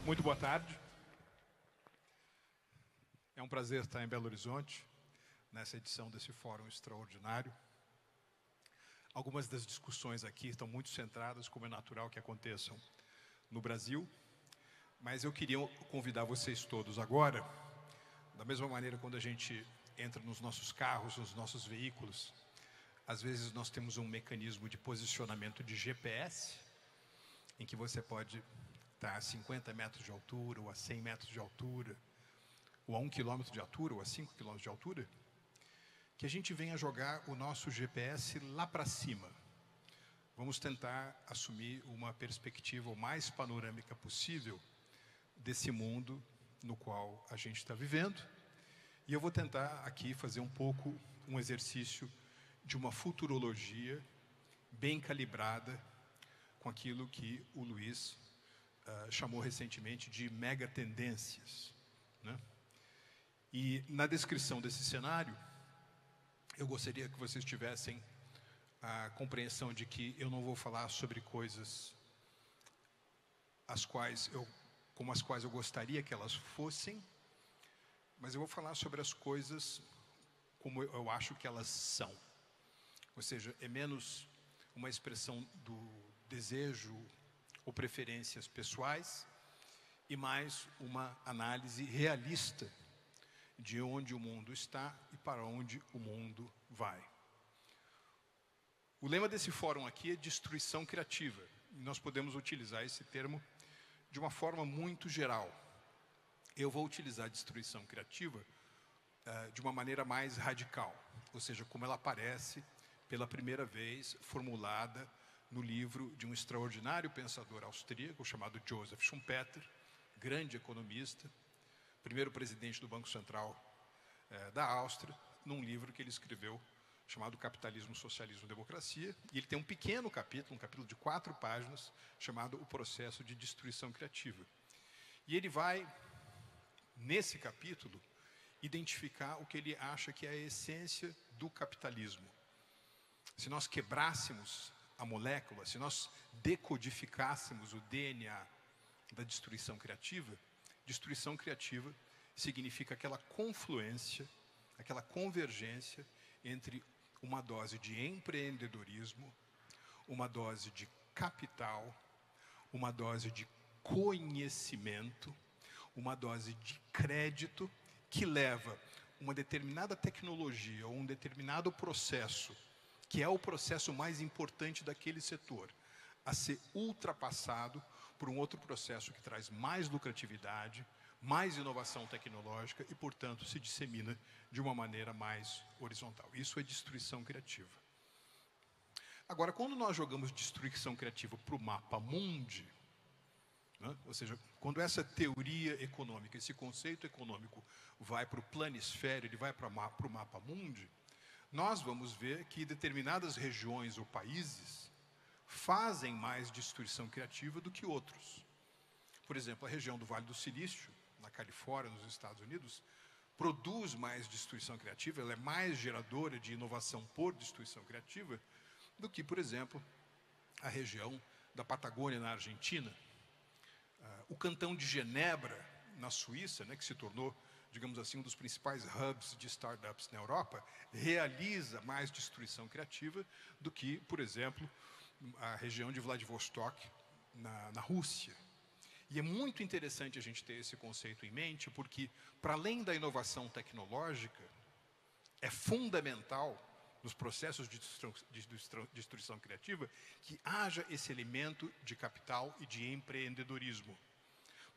Muito boa tarde. É um prazer estar em Belo Horizonte, nessa edição desse fórum extraordinário. Algumas das discussões aqui estão muito centradas, como é natural que aconteçam no Brasil, mas eu queria convidar vocês todos agora, da mesma maneira quando a gente entra nos nossos carros, nos nossos veículos, às vezes nós temos um mecanismo de posicionamento de GPS, em que você pode estar a 50 metros de altura, ou a 100 metros de altura, ou a 1 quilômetro de altura, ou a 5 quilômetros de altura, que a gente venha jogar o nosso GPS lá para cima. Vamos tentar assumir uma perspectiva o mais panorâmica possível desse mundo no qual a gente está vivendo. E eu vou tentar aqui fazer um pouco um exercício de uma futurologia bem calibrada com aquilo que o Luiz chamou recentemente de megatendências, né? E na descrição desse cenário, eu gostaria que vocês tivessem a compreensão de que eu não vou falar sobre coisas como as quais eu gostaria que elas fossem, mas eu vou falar sobre as coisas como eu acho que elas são. Ou seja, é menos uma expressão do desejo ou preferências pessoais e mais uma análise realista de onde o mundo está e para onde o mundo vai. O lema desse fórum aqui é destruição criativa. E nós podemos utilizar esse termo de uma forma muito geral. Eu vou utilizar destruição criativa de uma maneira mais radical, ou seja, como ela aparece pela primeira vez formulada no livro de um extraordinário pensador austríaco chamado Joseph Schumpeter, grande economista, primeiro presidente do Banco Central da Áustria, num livro que ele escreveu chamado Capitalismo, Socialismo e Democracia, e ele tem um pequeno capítulo, um capítulo de 4 páginas, chamado O Processo de Destruição Criativa. E ele vai, nesse capítulo, identificar o que ele acha que é a essência do capitalismo. Se nós quebrássemos a molécula, se nós decodificássemos o DNA da destruição criativa significa aquela confluência, aquela convergência entre uma dose de empreendedorismo, uma dose de capital, uma dose de conhecimento, uma dose de crédito que leva uma determinada tecnologia ou um determinado processo, que é o processo mais importante daquele setor, a ser ultrapassado por um outro processo que traz mais lucratividade, mais inovação tecnológica e, portanto, se dissemina de uma maneira mais horizontal. Isso é destruição criativa. Agora, quando nós jogamos destruição criativa para o mapa mundi, né? Ou seja, quando essa teoria econômica, esse conceito econômico vai para o planisfério, ele vai para o mapa mundi, nós vamos ver que determinadas regiões ou países fazem mais destruição criativa do que outros. Por exemplo, a região do Vale do Silício, na Califórnia, nos Estados Unidos, produz mais destruição criativa, ela é mais geradora de inovação por destruição criativa do que, por exemplo, a região da Patagônia, na Argentina. O Cantão de Genebra, na Suíça, né, que se tornou, digamos assim, um dos principais hubs de startups na Europa, realiza mais destruição criativa do que, por exemplo, a região de Vladivostok, na Rússia. E é muito interessante a gente ter esse conceito em mente, porque, para além da inovação tecnológica, é fundamental, nos processos de destruição criativa, que haja esse elemento de capital e de empreendedorismo.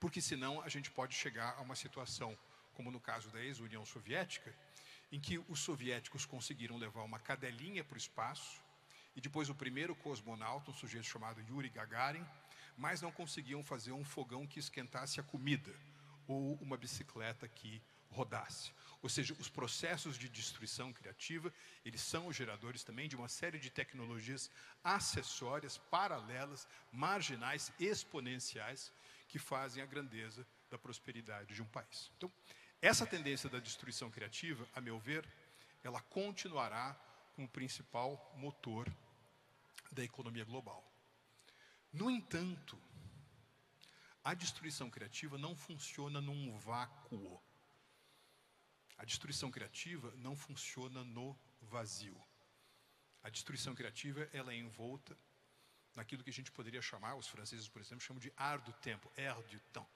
Porque, senão, a gente pode chegar a uma situação, como no caso da ex-União Soviética, em que os soviéticos conseguiram levar uma cadelinha para o espaço, e depois o primeiro cosmonauta, um sujeito chamado Yuri Gagarin, mas não conseguiam fazer um fogão que esquentasse a comida, ou uma bicicleta que rodasse. Ou seja, os processos de destruição criativa, eles são os geradores também de uma série de tecnologias acessórias, paralelas, marginais, exponenciais, que fazem a grandeza da prosperidade de um país. Então, essa tendência da destruição criativa, a meu ver, ela continuará como principal motor da economia global. No entanto, a destruição criativa não funciona num vácuo. A destruição criativa não funciona no vazio. A destruição criativa, ela é envolta naquilo que a gente poderia chamar, os franceses, por exemplo, chamam de art du tempo, air du temps.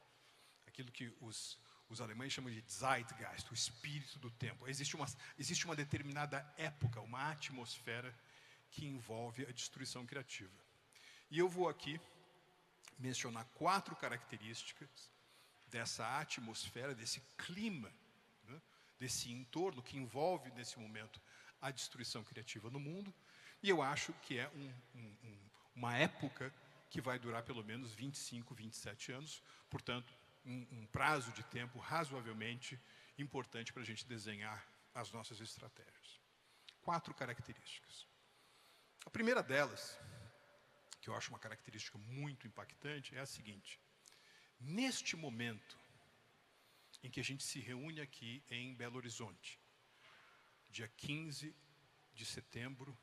Aquilo que os alemães chamam de Zeitgeist, o espírito do tempo. Existe uma determinada época, uma atmosfera que envolve a destruição criativa. E eu vou aqui mencionar 4 características dessa atmosfera, desse clima, né, desse entorno que envolve, nesse momento, a destruição criativa no mundo. E eu acho que é uma época que vai durar pelo menos 25, 27 anos. Portanto, um prazo de tempo razoavelmente importante para a gente desenhar as nossas estratégias. 4 características. A primeira delas, que eu acho uma característica muito impactante, é a seguinte: neste momento em que a gente se reúne aqui em Belo Horizonte, dia 15 de setembro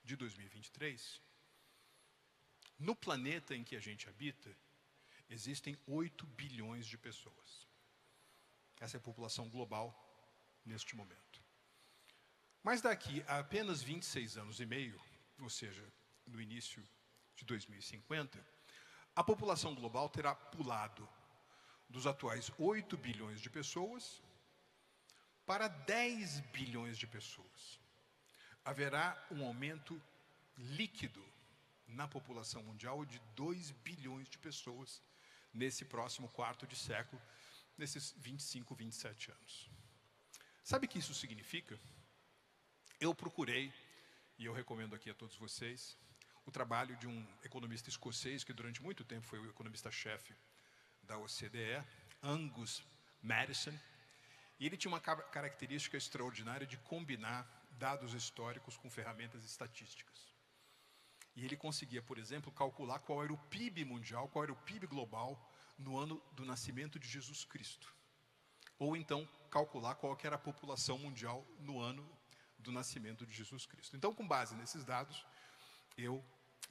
de 2023, no planeta em que a gente habita, existem 8 bilhões de pessoas. Essa é a população global neste momento. Mas daqui a apenas 26 anos e meio, ou seja, no início de 2050, a população global terá pulado dos atuais 8 bilhões de pessoas para 10 bilhões de pessoas. Haverá um aumento líquido na população mundial de 2 bilhões de pessoas nesse próximo quarto de século, nesses 25, 27 anos. Sabe o que isso significa? Eu procurei, e eu recomendo aqui a todos vocês, o trabalho de um economista escocês, que durante muito tempo foi o economista-chefe da OCDE, Angus Maddison, e ele tinha uma característica extraordinária de combinar dados históricos com ferramentas estatísticas. E ele conseguia, por exemplo, calcular qual era o PIB mundial, qual era o PIB global no ano do nascimento de Jesus Cristo. Ou então, calcular qual que era a população mundial no ano do nascimento de Jesus Cristo. Então, com base nesses dados, eu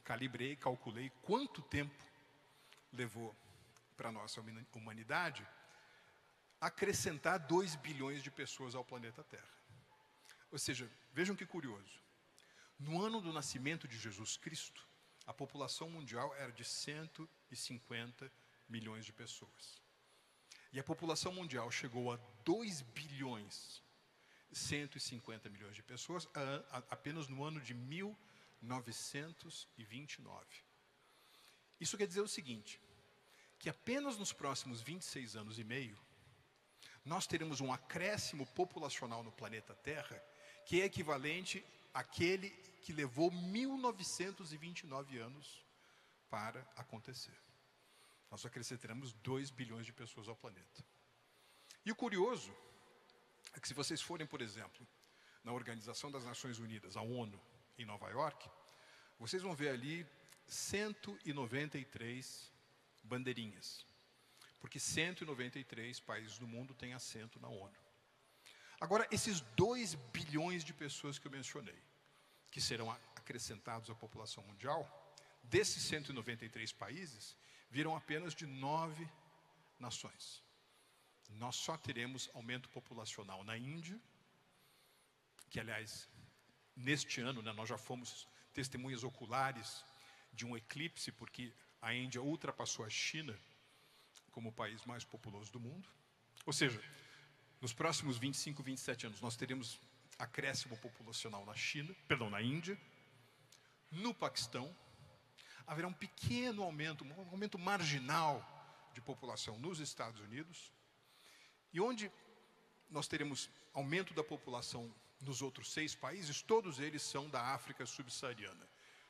calibrei, calculei quanto tempo levou para a nossa humanidade acrescentar 2 bilhões de pessoas ao planeta Terra. Ou seja, vejam que curioso. No ano do nascimento de Jesus Cristo, a população mundial era de 150 milhões de pessoas. E a população mundial chegou a 2 bilhões 150 milhões de pessoas apenas no ano de 1929. Isso quer dizer o seguinte, que apenas nos próximos 26 anos e meio, nós teremos um acréscimo populacional no planeta Terra que é equivalente àquele que levou 1929 anos para acontecer. Nós acrescentaremos 2 bilhões de pessoas ao planeta. E o curioso é que se vocês forem, por exemplo, na Organização das Nações Unidas, a ONU, em Nova York, vocês vão ver ali 193 bandeirinhas. Porque 193 países do mundo têm assento na ONU. Agora, esses 2 bilhões de pessoas que eu mencionei, que serão acrescentados à população mundial, desses 193 países, viram apenas de 9 nações. Nós só teremos aumento populacional na Índia, que, aliás, neste ano, né, nós já fomos testemunhas oculares de um eclipse, porque a Índia ultrapassou a China como o país mais populoso do mundo. Ou seja, nos próximos 25, 27 anos, nós teremos acréscimo populacional na Índia, no Paquistão, haverá um pequeno aumento, um aumento marginal de população nos Estados Unidos, e onde nós teremos aumento da população nos outros 6 países, todos eles são da África subsaariana.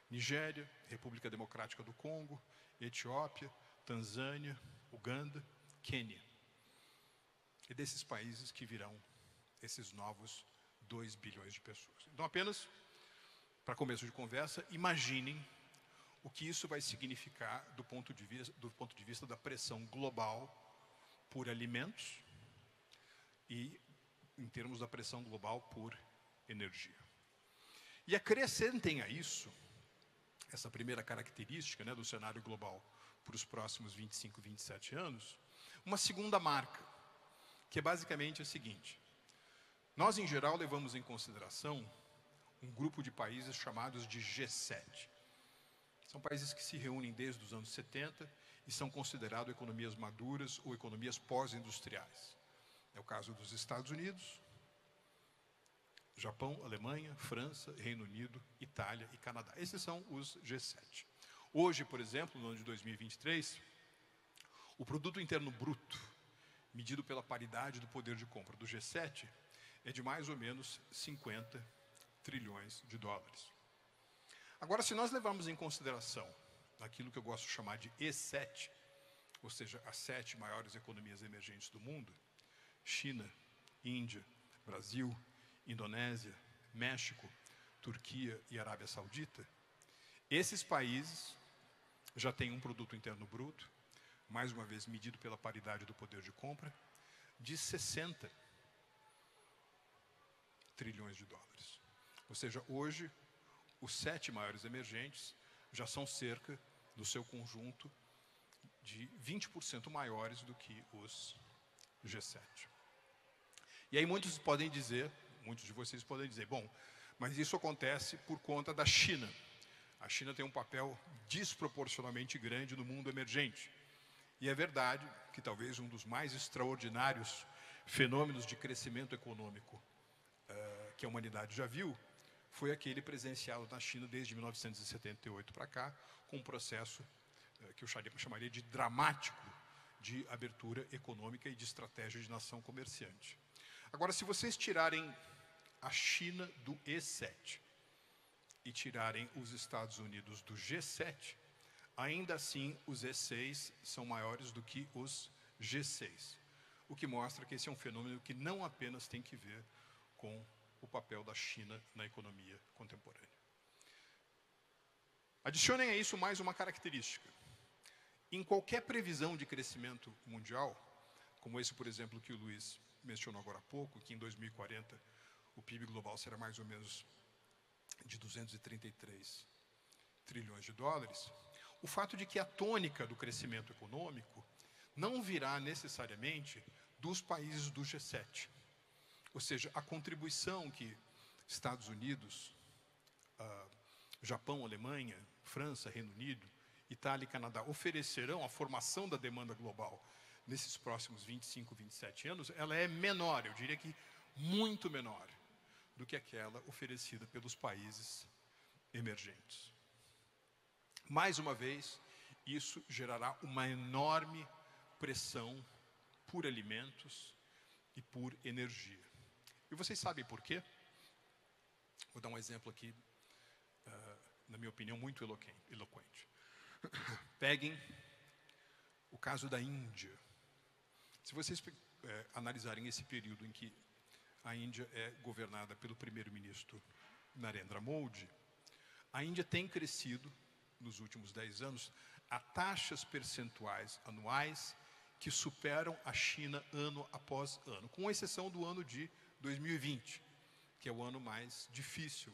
Nigéria, República Democrática do Congo, Etiópia, Tanzânia, Uganda, Quênia. E desses países que virão esses novos 2 bilhões de pessoas. Então, apenas para começo de conversa, imaginem o que isso vai significar do ponto de vista da pressão global por alimentos e em termos da pressão global por energia. E acrescentem a isso, essa primeira característica, né, do cenário global para os próximos 25, 27 anos, uma segunda marca, que é basicamente a seguinte: nós, em geral, levamos em consideração um grupo de países chamados de G7. São países que se reúnem desde os anos 70 e são considerados economias maduras ou economias pós-industriais. É o caso dos Estados Unidos, Japão, Alemanha, França, Reino Unido, Itália e Canadá. Esses são os G7. Hoje, por exemplo, no ano de 2023, o produto interno bruto, medido pela paridade do poder de compra do G7, é de mais ou menos 50 trilhões de dólares. Agora, se nós levarmos em consideração aquilo que eu gosto de chamar de E7, ou seja, as 7 maiores economias emergentes do mundo, China, Índia, Brasil, Indonésia, México, Turquia e Arábia Saudita, esses países já têm um produto interno bruto, mais uma vez medido pela paridade do poder de compra, de 60 trilhões de dólares. Ou seja, hoje, os 7 maiores emergentes já são cerca, do seu conjunto, de 20% maiores do que os G7. E aí muitos de vocês podem dizer, bom, mas isso acontece por conta da China. A China tem um papel desproporcionalmente grande no mundo emergente. E é verdade que talvez um dos mais extraordinários fenômenos de crescimento econômico que a humanidade já viu foi aquele presenciado na China desde 1978 para cá, com um processo que eu chamaria de dramático de abertura econômica e de estratégia de nação comerciante. Agora, se vocês tirarem a China do E7 e tirarem os Estados Unidos do G7, ainda assim os E6 são maiores do que os G6, o que mostra que esse é um fenômeno que não apenas tem que ver com o papel da China na economia contemporânea. Adicionem a isso mais uma característica. Em qualquer previsão de crescimento mundial, como esse, por exemplo, que o Luiz mencionou agora há pouco, que em 2040 o PIB global será mais ou menos de 233 trilhões de dólares, o fato de que a tônica do crescimento econômico não virá necessariamente dos países do G7. Ou seja, a contribuição que Estados Unidos, Japão, Alemanha, França, Reino Unido, Itália e Canadá oferecerão à formação da demanda global nesses próximos 25, 27 anos, ela é menor, eu diria que muito menor do que aquela oferecida pelos países emergentes. Mais uma vez, isso gerará uma enorme pressão por alimentos e por energia. E vocês sabem por quê? Vou dar um exemplo aqui, na minha opinião, muito eloquente. Peguem o caso da Índia. Se vocês analisarem esse período em que a Índia é governada pelo primeiro-ministro Narendra Modi, a Índia tem crescido, nos últimos 10 anos, a taxas percentuais anuais que superam a China ano após ano, com exceção do ano de 2020, que é o ano mais difícil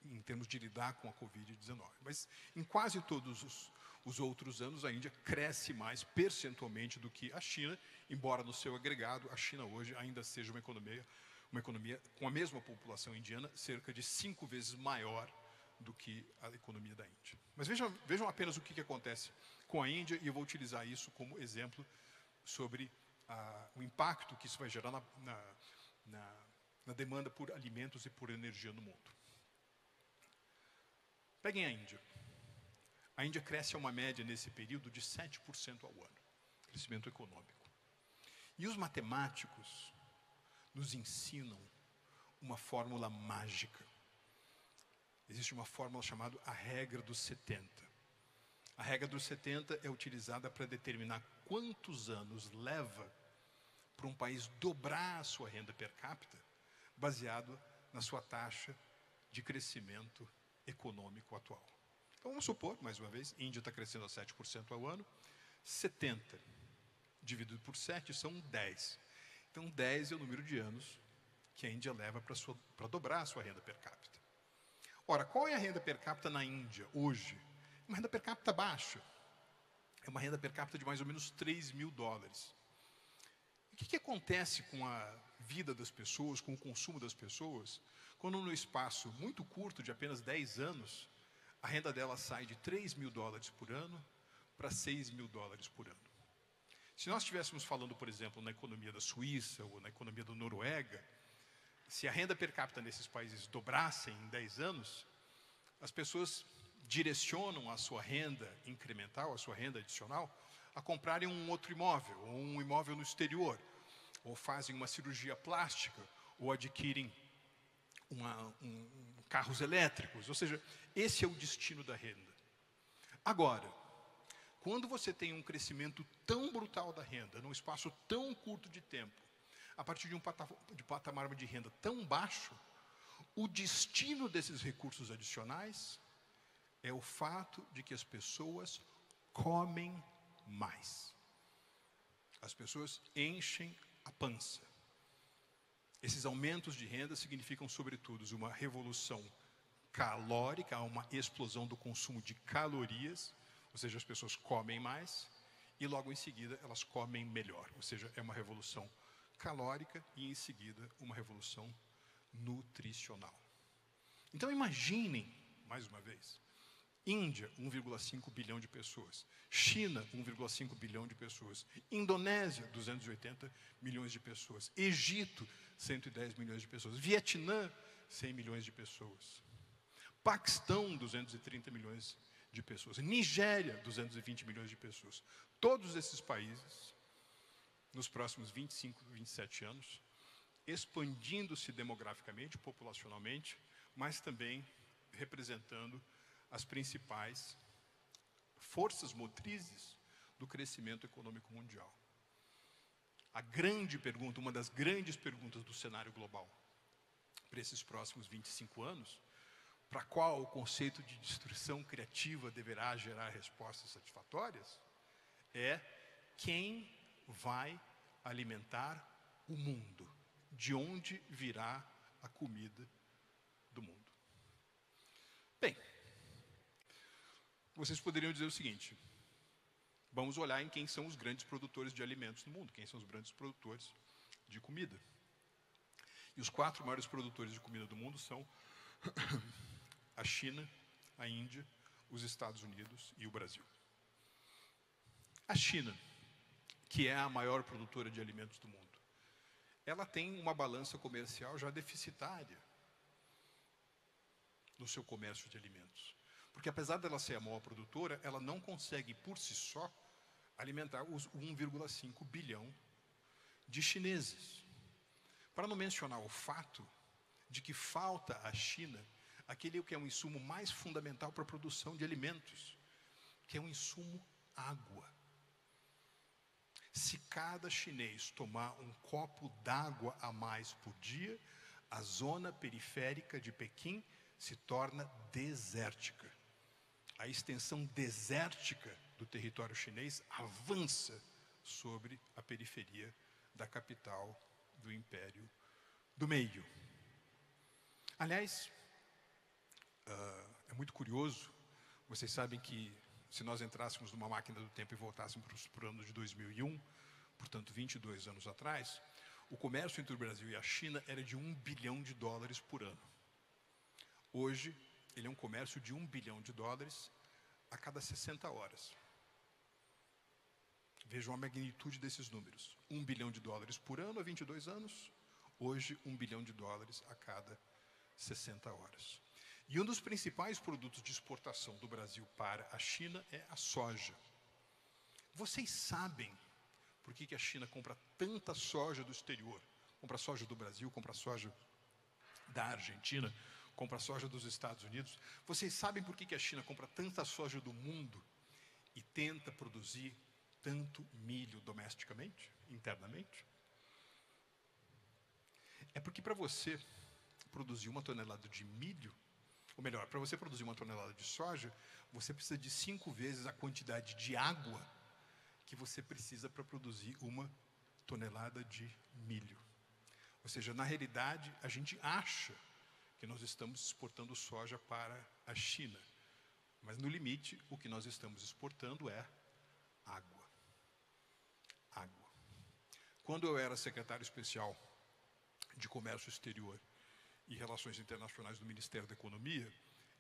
em termos de lidar com a Covid-19. Mas em quase todos os outros anos, a Índia cresce mais percentualmente do que a China, embora no seu agregado, a China hoje ainda seja uma economia com a mesma população indiana, cerca de 5 vezes maior do que a economia da Índia. Mas vejam apenas o que acontece com a Índia, e eu vou utilizar isso como exemplo sobre o impacto que isso vai gerar na demanda por alimentos e por energia no mundo. Peguem a Índia. A Índia cresce a uma média nesse período de 7% ao ano, crescimento econômico. E os matemáticos nos ensinam uma fórmula mágica. Existe uma fórmula chamada a regra dos 70. A regra dos 70 é utilizada para determinar quantos anos leva para um país dobrar a sua renda per capita, baseado na sua taxa de crescimento econômico atual. Então vamos supor, mais uma vez, a Índia está crescendo a 7% ao ano, 70 dividido por 7 são 10. Então 10 é o número de anos que a Índia leva para dobrar a sua renda per capita. Ora, qual é a renda per capita na Índia hoje, uma renda per capita baixa. É uma renda per capita de mais ou menos $3.000. O que acontece com a vida das pessoas, com o consumo das pessoas, quando no espaço muito curto, de apenas 10 anos, a renda dela sai de $3.000 por ano para $6.000 por ano? Se nós estivéssemos falando, por exemplo, na economia da Suíça ou na economia da Noruega, se a renda per capita nesses países dobrassem em 10 anos, as pessoas direcionam a sua renda incremental, a sua renda adicional, a comprarem um outro imóvel, ou um imóvel no exterior, ou fazem uma cirurgia plástica, ou adquirem carros elétricos. Ou seja, esse é o destino da renda. Agora, quando você tem um crescimento tão brutal da renda, num espaço tão curto de tempo, a partir de um patamar de renda tão baixo, o destino desses recursos adicionais é o fato de que as pessoas comem mais. As pessoas enchem a pança. Esses aumentos de renda significam, sobretudo, uma revolução calórica, uma explosão do consumo de calorias, ou seja, as pessoas comem mais e logo em seguida elas comem melhor. Ou seja, é uma revolução calórica e em seguida uma revolução nutricional. Então imaginem, mais uma vez, Índia, 1,5 bilhão de pessoas. China, 1,5 bilhão de pessoas. Indonésia, 280 milhões de pessoas. Egito, 110 milhões de pessoas. Vietnã, 100 milhões de pessoas. Paquistão, 230 milhões de pessoas. Nigéria, 220 milhões de pessoas. Todos esses países, nos próximos 25, 27 anos, expandindo-se demograficamente, populacionalmente, mas também representando as principais forças motrizes do crescimento econômico mundial. A grande pergunta, uma das grandes perguntas do cenário global para esses próximos 25 anos, para a qual o conceito de destruição criativa deverá gerar respostas satisfatórias, é quem vai alimentar o mundo? De onde virá a comida do mundo? Bem, vocês poderiam dizer o seguinte: vamos olhar em quem são os grandes produtores de alimentos no mundo, quem são os grandes produtores de comida. E os 4 maiores produtores de comida do mundo são a China, a Índia, os Estados Unidos e o Brasil. A China, que é a maior produtora de alimentos do mundo, ela tem uma balança comercial já deficitária no seu comércio de alimentos. Porque apesar dela ser a maior produtora, ela não consegue por si só alimentar os 1,5 bilhão de chineses. Para não mencionar o fato de que falta à China aquele que é um insumo mais fundamental para a produção de alimentos, que é um insumo água. Se cada chinês tomar um copo d'água a mais por dia, a zona periférica de Pequim se torna desértica. A extensão desértica do território chinês avança sobre a periferia da capital do Império do Meio. Aliás, é muito curioso, vocês sabem que se nós entrássemos numa máquina do tempo e voltássemos para o ano de 2001, portanto 22 anos atrás, o comércio entre o Brasil e a China era de $1 bilhão por ano. Hoje, ele é um comércio de $1 bilhão a cada 60 horas. Vejam a magnitude desses números. $1 bilhão por ano há 22 anos, hoje $1 bilhão a cada 60 horas. E um dos principais produtos de exportação do Brasil para a China é a soja. Vocês sabem por que a China compra tanta soja do exterior? Compra soja do Brasil, compra soja da Argentina, compra soja dos Estados Unidos. Vocês sabem por que a China compra tanta soja do mundo e tenta produzir tanto milho domesticamente, internamente? É porque para você produzir 1 tonelada de milho, ou melhor, para você produzir 1 tonelada de soja, você precisa de 5 vezes a quantidade de água que você precisa para produzir 1 tonelada de milho. Ou seja, na realidade, a gente acha que nós estamos exportando soja para a China. Mas, no limite, o que nós estamos exportando é água. Água. Quando eu era secretário especial de Comércio Exterior e Relações Internacionais do Ministério da Economia,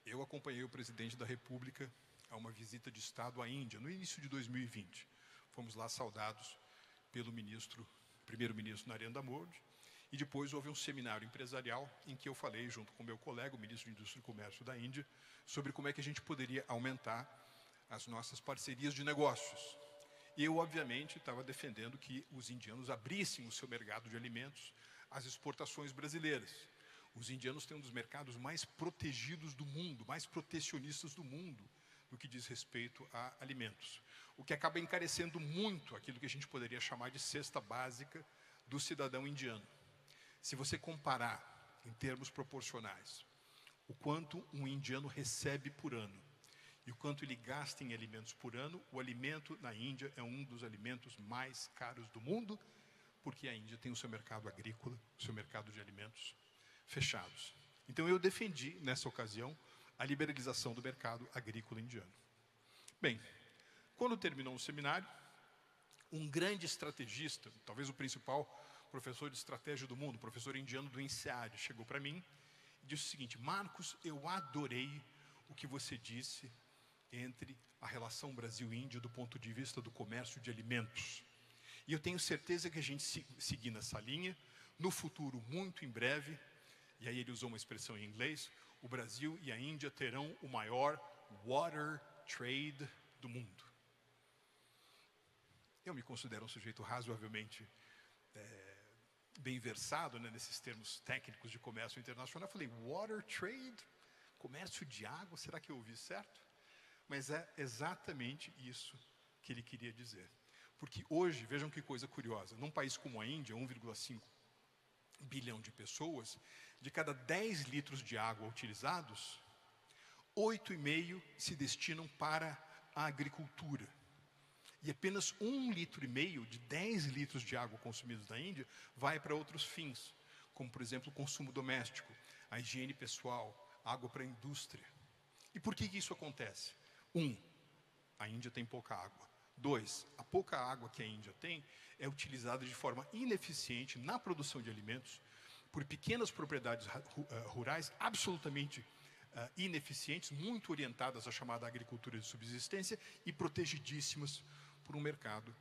eu acompanhei o presidente da República a uma visita de Estado à Índia, no início de 2020. Fomos lá saudados pelo primeiro-ministro Narendra Modi, e depois houve um seminário empresarial em que eu falei, junto com meu colega, o ministro de Indústria e Comércio da Índia, sobre como é que a gente poderia aumentar as nossas parcerias de negócios. E eu, obviamente, estava defendendo que os indianos abrissem o seu mercado de alimentos às exportações brasileiras. Os indianos têm um dos mercados mais protegidos do mundo, mais protecionistas do mundo, no que diz respeito a alimentos. O que acaba encarecendo muito aquilo que a gente poderia chamar de cesta básica do cidadão indiano. Se você comparar, em termos proporcionais, o quanto um indiano recebe por ano e o quanto ele gasta em alimentos por ano, o alimento na Índia é um dos alimentos mais caros do mundo, porque a Índia tem o seu mercado agrícola, o seu mercado de alimentos fechados. Então eu defendi, nessa ocasião, a liberalização do mercado agrícola indiano. Bem, quando terminou o seminário, um grande estrategista, talvez o principal professor de estratégia do mundo, professor indiano do INSEAD, chegou para mim e disse o seguinte: Marcos, eu adorei o que você disse entre a relação Brasil-Índia do ponto de vista do comércio de alimentos. E eu tenho certeza que a gente seguir nessa linha, no futuro, muito em breve, e aí ele usou uma expressão em inglês, o Brasil e a Índia terão o maior water trade do mundo. Eu me considero um sujeito razoavelmente bem versado, né, nesses termos técnicos de comércio internacional. Eu falei, water trade? Comércio de água? Será que eu ouvi certo? Mas é exatamente isso que ele queria dizer. Porque hoje, vejam que coisa curiosa, num país como a Índia, 1,5 bilhão de pessoas, de cada 10 litros de água utilizados, 8,5 se destinam para a agricultura. E apenas 1,5 litro de 10 litros de água consumidos na Índia vai para outros fins, como, por exemplo, o consumo doméstico, a higiene pessoal, água para a indústria. E por que isso acontece? 1, a Índia tem pouca água. 2, a pouca água que a Índia tem é utilizada de forma ineficiente na produção de alimentos por pequenas propriedades rurais absolutamente ineficientes, muito orientadas à chamada agricultura de subsistência e protegidíssimas por um mercado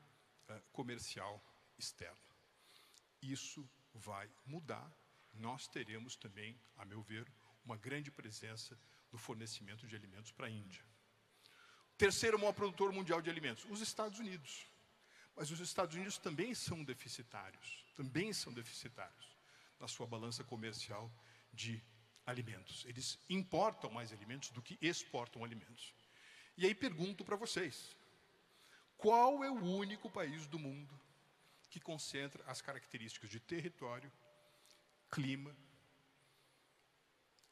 comercial externo. Isso vai mudar. Nós teremos também, a meu ver, uma grande presença no fornecimento de alimentos para a Índia. Terceiro maior produtor mundial de alimentos, os Estados Unidos. Mas os Estados Unidos também são deficitários na sua balança comercial de alimentos. Eles importam mais alimentos do que exportam alimentos. E aí pergunto para vocês, qual é o único país do mundo que concentra as características de território, clima,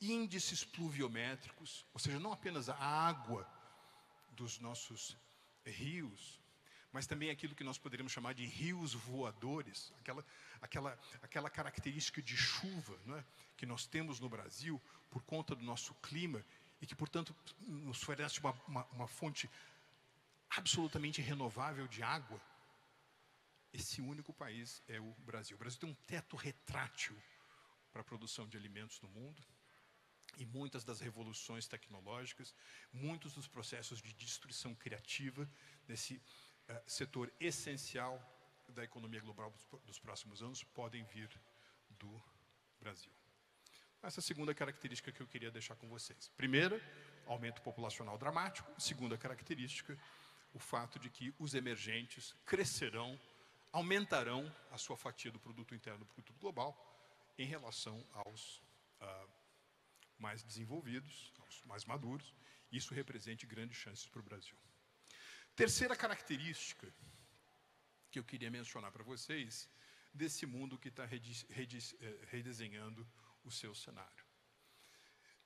índices pluviométricos, ou seja, não apenas a água dos nossos rios, mas também aquilo que nós poderíamos chamar de rios voadores, aquela característica de chuva, não é, que nós temos no Brasil por conta do nosso clima e que, portanto, nos oferece uma fonte absolutamente renovável de água. Esse único país é o Brasil. O Brasil tem um teto retrátil para a produção de alimentos no mundo. E muitas das revoluções tecnológicas, muitos dos processos de destruição criativa nesse setor essencial da economia global dos próximos anos podem vir do Brasil. Essa é a segunda característica que eu queria deixar com vocês. Primeira, aumento populacional dramático. Segunda característica, o fato de que os emergentes crescerão, aumentarão a sua fatia do produto interno do produto global em relação aos mais desenvolvidos, aos mais maduros. Isso representa grandes chances para o Brasil. Terceira característica que eu queria mencionar para vocês desse mundo que está redesenhando o seu cenário.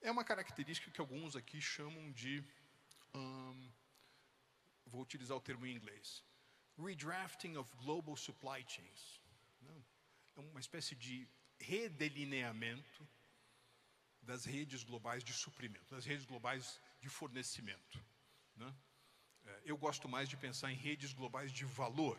É uma característica que alguns aqui chamam de, vou utilizar o termo em inglês, redrafting of global supply chains. É uma espécie de redelineamento das redes globais de suprimento, das redes globais de fornecimento, né? Eu gosto mais de pensar em redes globais de valor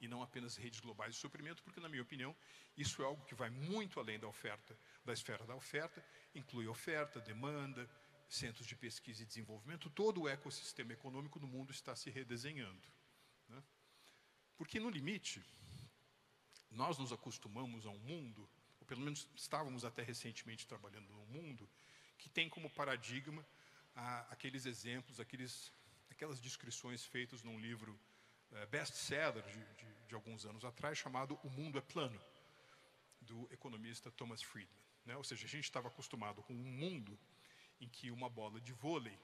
e não apenas redes globais de suprimento, porque, na minha opinião, isso é algo que vai muito além da oferta, da esfera da oferta, inclui oferta, demanda, centros de pesquisa e desenvolvimento, todo o ecossistema econômico do mundo está se redesenhando, né? Porque, no limite, nós nos acostumamos a um mundo, ou pelo menos estávamos até recentemente trabalhando num mundo, que tem como paradigma aqueles exemplos, aquelas descrições feitas num livro best-seller de alguns anos atrás, chamado O Mundo é Plano, do economista Thomas Friedman, né? Ou seja, a gente estava acostumado com um mundo em que uma bola de vôlei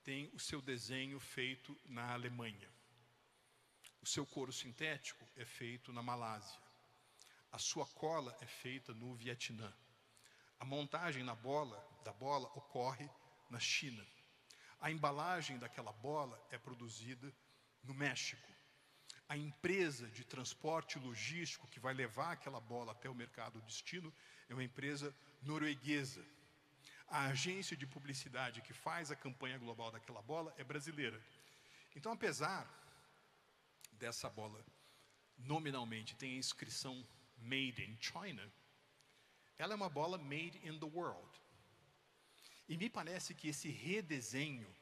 tem o seu desenho feito na Alemanha, o seu couro sintético é feito na Malásia, a sua cola é feita no Vietnã, a montagem da bola ocorre na China, a embalagem daquela bola é produzida no México, a empresa de transporte logístico que vai levar aquela bola até o mercado destino é uma empresa norueguesa, a agência de publicidade que faz a campanha global daquela bola é brasileira. Então, apesar dessa bola nominalmente ter a inscrição Made in China, ela é uma bola made in the world. E me parece que esse redesenho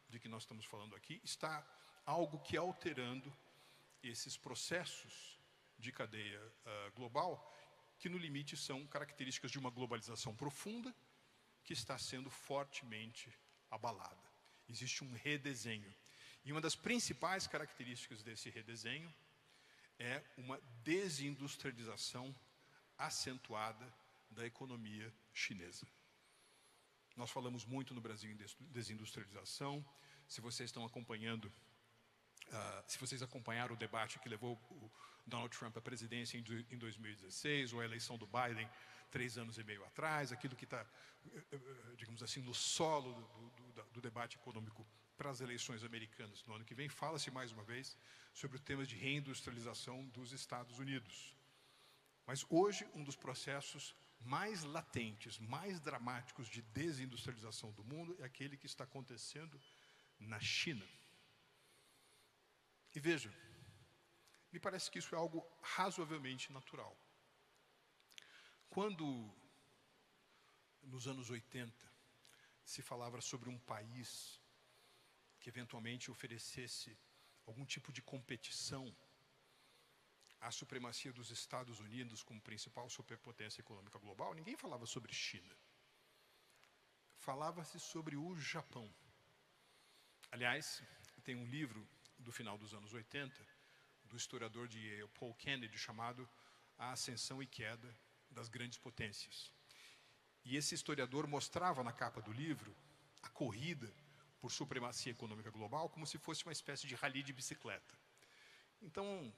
de que nós estamos falando aqui está algo que alterando esses processos de cadeia global, que no limite são características de uma globalização profunda que está sendo fortemente abalada. Existe um redesenho. E uma das principais características desse redesenho é uma desindustrialização acentuada da economia chinesa. Nós falamos muito no Brasil em desindustrialização. Se vocês estão acompanhando, se vocês acompanharam o debate que levou o Donald Trump à presidência em 2016, ou a eleição do Biden 3 anos e meio atrás, aquilo que está, digamos assim, no solo do debate econômico para as eleições americanas no ano que vem, fala-se mais uma vez sobre o tema de reindustrialização dos Estados Unidos. Mas hoje, um dos processos mais latentes, mais dramáticos de desindustrialização do mundo é aquele que está acontecendo na China. E veja, me parece que isso é algo razoavelmente natural. Quando, nos anos 80, se falava sobre um país que eventualmente oferecesse algum tipo de competição à supremacia dos Estados Unidos como principal superpotência econômica global, ninguém falava sobre China. Falava-se sobre o Japão. Aliás, tem um livro do final dos anos 80, do historiador de Yale, Paul Kennedy, chamado A Ascensão e Queda das Grandes Potências. E esse historiador mostrava na capa do livro a corrida por supremacia econômica global como se fosse uma espécie de rally de bicicleta. Então,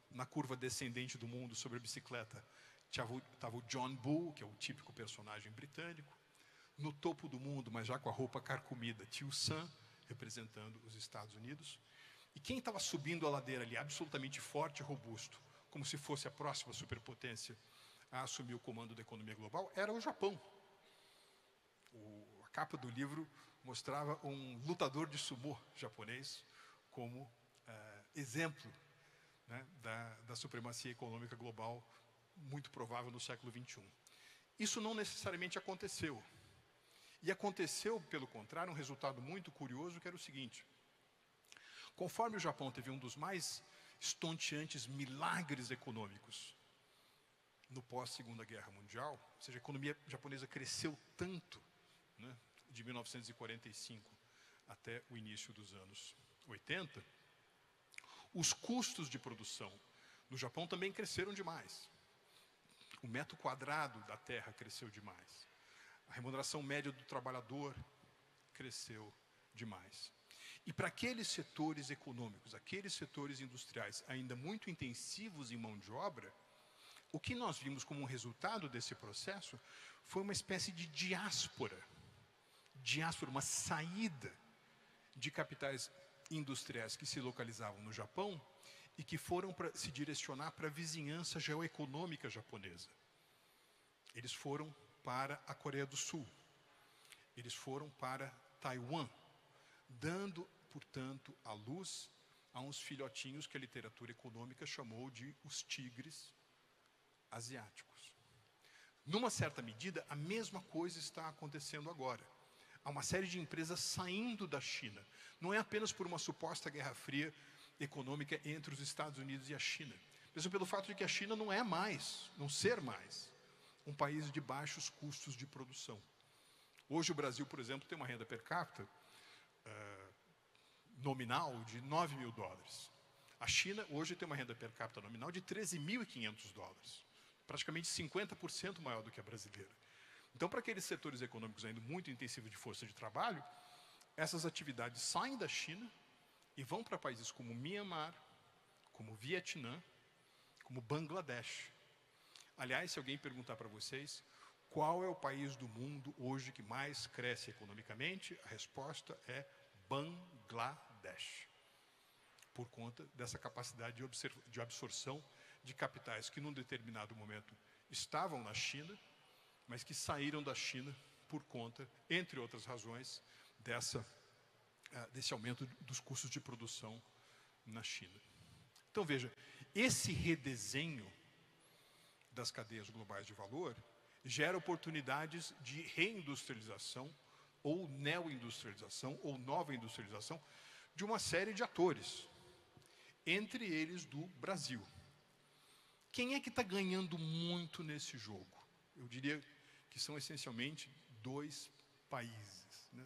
na curva descendente do mundo sobre a bicicleta, estava o John Bull, que é o típico personagem britânico. No topo do mundo, mas já com a roupa carcomida, Tio Sam, representando os Estados Unidos. E quem estava subindo a ladeira ali, absolutamente forte e robusto, como se fosse a próxima superpotência a assumir o comando da economia global, era o Japão. A capa do livro mostrava um lutador de sumô japonês como exemplo, né, da supremacia econômica global muito provável no século XXI. Isso não necessariamente aconteceu. E aconteceu, pelo contrário, um resultado muito curioso, que era o seguinte: conforme o Japão teve um dos mais estonteantes milagres econômicos no pós-Segunda Guerra Mundial, ou seja, a economia japonesa cresceu tanto, né, de 1945 até o início dos anos 80, os custos de produção no Japão também cresceram demais. O metro quadrado da terra cresceu demais. A remuneração média do trabalhador cresceu demais. E para aqueles setores econômicos, aqueles setores industriais ainda muito intensivos em mão de obra, o que nós vimos como um resultado desse processo foi uma espécie de diáspora, uma saída de capitais industriais que se localizavam no Japão e que foram se direcionar para a vizinhança geoeconômica japonesa. Eles foram para a Coreia do Sul, eles foram para Taiwan, dando, portanto, à luz a uns filhotinhos que a literatura econômica chamou de os tigres asiáticos. Numa certa medida, a mesma coisa está acontecendo agora. Há uma série de empresas saindo da China. Não é apenas por uma suposta guerra fria econômica entre os Estados Unidos e a China. Mesmo pelo fato de que a China não é mais, não ser mais, um país de baixos custos de produção. Hoje o Brasil, por exemplo, tem uma renda per capita nominal de 9 mil dólares. A China hoje tem uma renda per capita nominal de 13.500 dólares. Praticamente 50% maior do que a brasileira. Então, para aqueles setores econômicos ainda muito intensivos de força de trabalho, essas atividades saem da China e vão para países como Myanmar, como Vietnã, como Bangladesh. Aliás, se alguém perguntar para vocês qual é o país do mundo hoje que mais cresce economicamente, a resposta é Bangladesh. Por conta dessa capacidade de absorção de capitais que, num determinado momento, estavam na China, mas que saíram da China por conta, entre outras razões, desse aumento dos custos de produção na China. Então, veja, esse redesenho das cadeias globais de valor gera oportunidades de reindustrialização, ou neoindustrialização, ou nova industrialização, de uma série de atores, entre eles do Brasil. Quem é que está ganhando muito nesse jogo? Eu diria que são essencialmente dois países, né,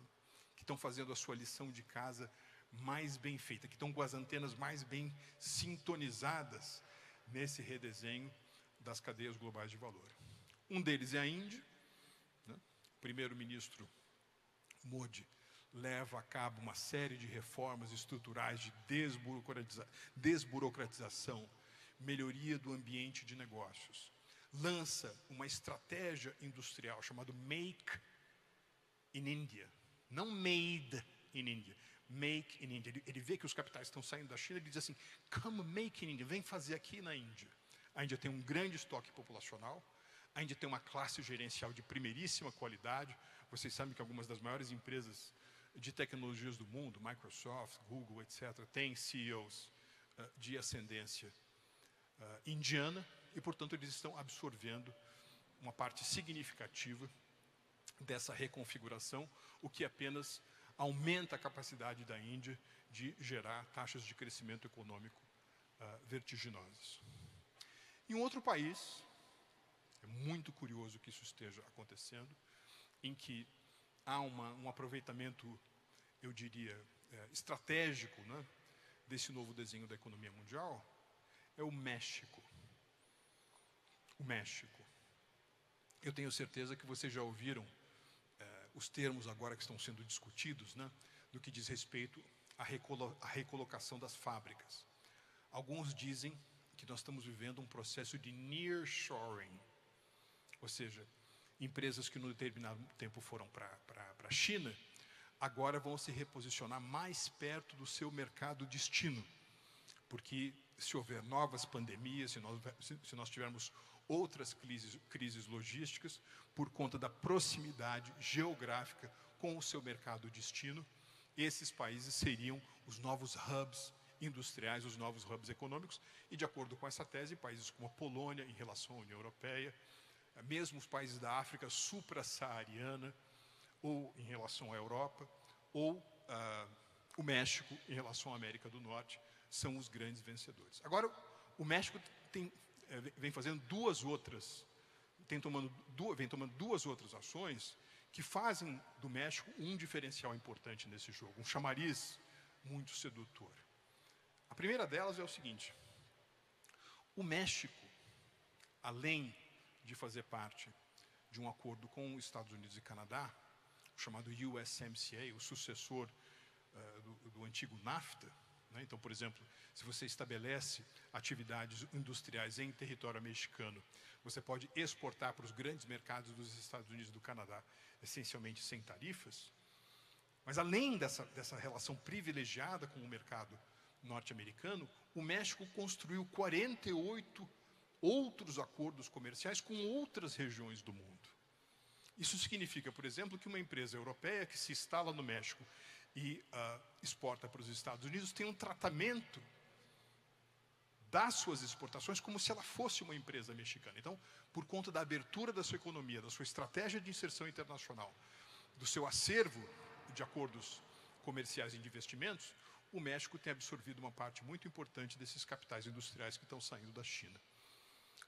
que estão fazendo a sua lição de casa mais bem feita, que estão com as antenas mais bem sintonizadas nesse redesenho das cadeias globais de valor. Um deles é a Índia, né? O primeiro-ministro Modi leva a cabo uma série de reformas estruturais de desburocratização, melhoria do ambiente de negócios. Lança uma estratégia industrial chamada Make in India. Não Made in India. Make in India. Ele vê que os capitais estão saindo da China, ele diz assim, come make in India, vem fazer aqui na Índia. A Índia tem um grande estoque populacional, a Índia tem uma classe gerencial de primeiríssima qualidade. Vocês sabem que algumas das maiores empresas de tecnologias do mundo, Microsoft, Google, etc., têm CEOs de ascendência indiana, e, portanto, eles estão absorvendo uma parte significativa dessa reconfiguração, o que apenas aumenta a capacidade da Índia de gerar taxas de crescimento econômico vertiginosas. Em um outro país, é muito curioso que isso esteja acontecendo, em que há um aproveitamento, eu diria, estratégico, né, desse novo desenho da economia mundial, é o México. O México. Eu tenho certeza que vocês já ouviram os termos agora que estão sendo discutidos, né, no que diz respeito à recolocação das fábricas. Alguns dizem que nós estamos vivendo um processo de nearshoring, ou seja, empresas que no determinado tempo foram para a China, agora vão se reposicionar mais perto do seu mercado destino, porque se houver novas pandemias, se nós tivermos outras crises logísticas, por conta da proximidade geográfica com o seu mercado destino, esses países seriam os novos hubs industriais, os novos hubs econômicos, e de acordo com essa tese, países como a Polônia em relação à União Europeia, mesmo os países da África subsaariana, ou em relação à Europa, ou o México em relação à América do Norte, são os grandes vencedores. Agora, o México vem fazendo vem tomando duas outras ações que fazem do México um diferencial importante nesse jogo, um chamariz muito sedutor. A primeira delas é o seguinte: o México, além de fazer parte de um acordo com os Estados Unidos e Canadá, o chamado USMCA, o sucessor do antigo NAFTA, né? Então, por exemplo, se você estabelece atividades industriais em território mexicano, você pode exportar para os grandes mercados dos Estados Unidos e do Canadá, essencialmente sem tarifas. Mas além dessa relação privilegiada com o mercado norte-americano, o México construiu 48 outros acordos comerciais com outras regiões do mundo. Isso significa, por exemplo, que uma empresa europeia que se instala no México e exporta para os Estados Unidos tem um tratamento das suas exportações como se ela fosse uma empresa mexicana. Então, por conta da abertura da sua economia, da sua estratégia de inserção internacional, do seu acervo de acordos comerciais e de investimentos, o México tem absorvido uma parte muito importante desses capitais industriais que estão saindo da China.